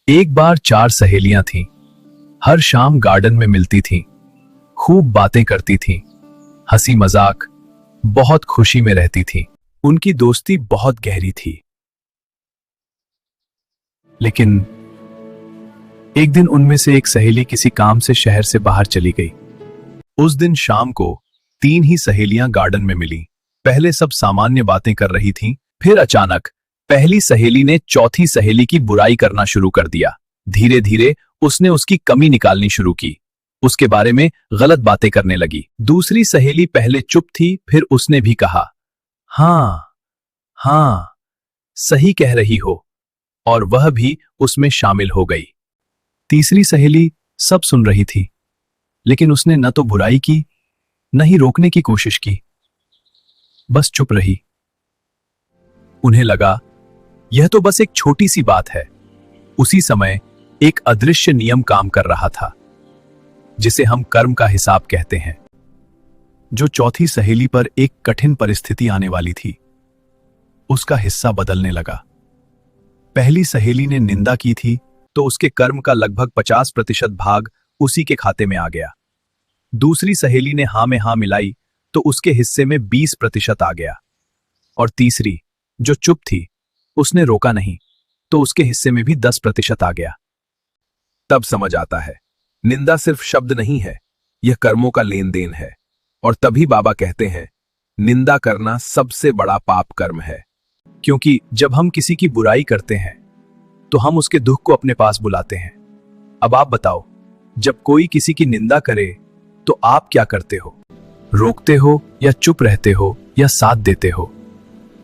एक बार 4 सहेलियां थीं। हर शाम गार्डन में मिलती थीं, खूब बातें करती थीं, हंसी मजाक, बहुत खुशी में रहती थीं। उनकी दोस्ती बहुत गहरी थी। लेकिन एक दिन उनमें से एक सहेली किसी काम से शहर से बाहर चली गई। उस दिन शाम को 3 ही सहेलियां गार्डन में मिली। पहले सब सामान्य बातें कर रही थीं, फिर अचानक पहली सहेली ने चौथी सहेली की बुराई करना शुरू कर दिया। धीरे धीरे उसने उसकी कमी निकालनी शुरू की, उसके बारे में गलत बातें करने लगी। दूसरी सहेली पहले चुप थी, फिर उसने भी कहा, हाँ, सही कह रही हो, और वह भी उसमें शामिल हो गई। तीसरी सहेली सब सुन रही थी, लेकिन उसने न तो बुराई की, न ही रोकने की कोशिश की, बस चुप रही। उन्हें लगा यह तो बस एक छोटी सी बात है। उसी समय एक अदृश्य नियम काम कर रहा था, जिसे हम कर्म का हिसाब कहते हैं। जो चौथी सहेली पर एक कठिन परिस्थिति आने वाली थी, उसका हिस्सा बदलने लगा। पहली सहेली ने निंदा की थी, तो उसके कर्म का लगभग 50% भाग उसी के खाते में आ गया। दूसरी सहेली ने हां में हां मिलाई, तो उसके हिस्से में 20% आ गया। और तीसरी, जो चुप थी, उसने रोका नहीं, तो उसके हिस्से में भी 10% आ गया। तब समझ आता है, निंदा सिर्फ शब्द नहीं है, यह कर्मों का लेन देन है। और तभी बाबा कहते हैं, निंदा करना सबसे बड़ा पाप कर्म है। क्योंकि जब हम किसी की बुराई करते हैं, तो हम उसके दुख को अपने पास बुलाते हैं। अब आप बताओ, जब कोई किसी की निंदा करे, तो आप क्या करते हो? रोकते हो या चुप रहते हो या साथ देते हो?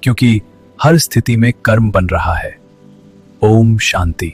क्योंकि हर स्थिति में कर्म बन रहा है। ओम शांति।